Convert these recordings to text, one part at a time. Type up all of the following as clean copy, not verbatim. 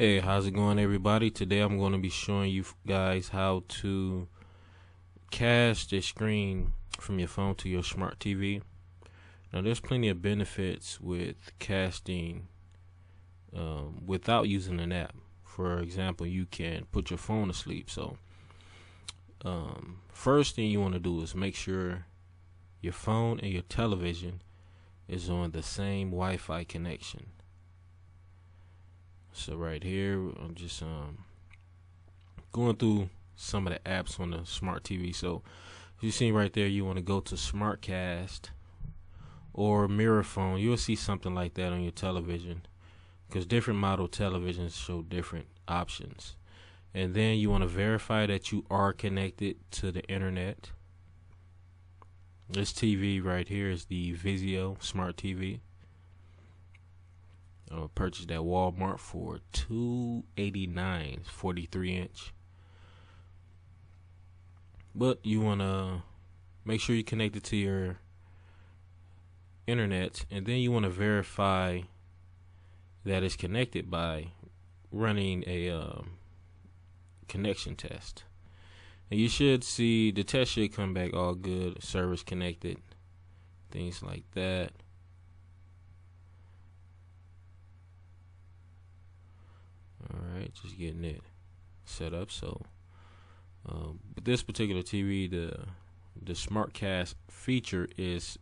Hey, how's it going, everybody? Today I'm going to be showing you guys how to cast a screen from your phone to your smart TV. Now, there's plenty of benefits with casting without using an app. For example, you can put your phone to sleep. So, first thing you want to do is make sure your phone and your television is on the same Wi-Fi connection. So right here, I'm just going through some of the apps on the smart TV. So you see right there, you want to go to SmartCast or Mirror Phone. You'll see something like that on your television because different model televisions show different options. And then you want to verify that you are connected to the internet. This TV right here is the Vizio Smart TV. Purchased at Walmart for $289, 43-inch. But you want to make sure you connect it to your internet, and then you want to verify that it's connected by running a connection test. And you should see the test should come back all good, service connected, things like that. Alright, just getting it set up. So with this particular TV, the SmartCast feature is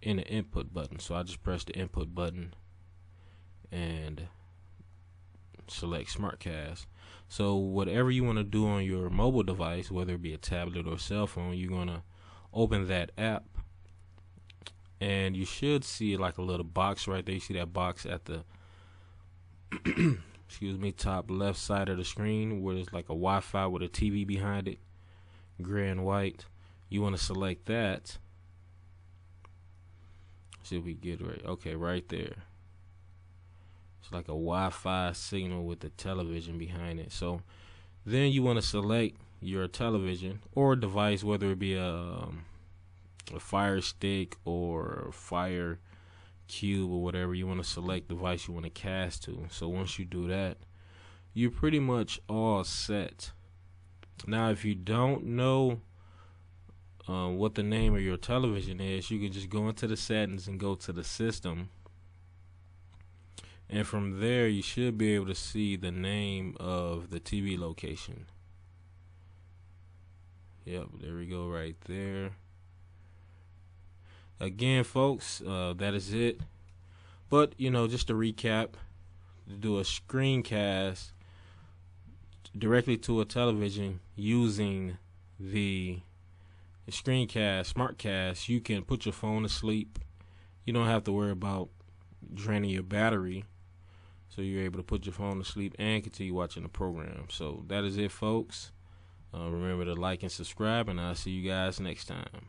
in the input button. So I just press the input button and select SmartCast. So whatever you want to do on your mobile device, whether it be a tablet or cell phone, you're going to open that app, and you should see like a little box right there. You see that box at the excuse me, top left side of the screen where there's like a Wi-Fi with a TV behind it, gray and white. You want to select that. See if we get it right. Okay, right there. It's like a Wi-Fi signal with the television behind it. So then you want to select your television or device, whether it be a Fire Stick or Fire Cube or whatever. You want to select the device you want to cast to. So once you do that, you're pretty much all set. Now, if you don't know what the name of your television is, you can just go into the settings and go to the system, and from there you should be able to see the name of the TV location. Yep, there we go, right there. Again, folks, that is it. But, just to recap, to do a screencast directly to a television using the screencast, SmartCast, you can put your phone to sleep. You don't have to worry about draining your battery. So you're able to put your phone to sleep and continue watching the program. So that is it, folks. Remember to like and subscribe, and I'll see you guys next time.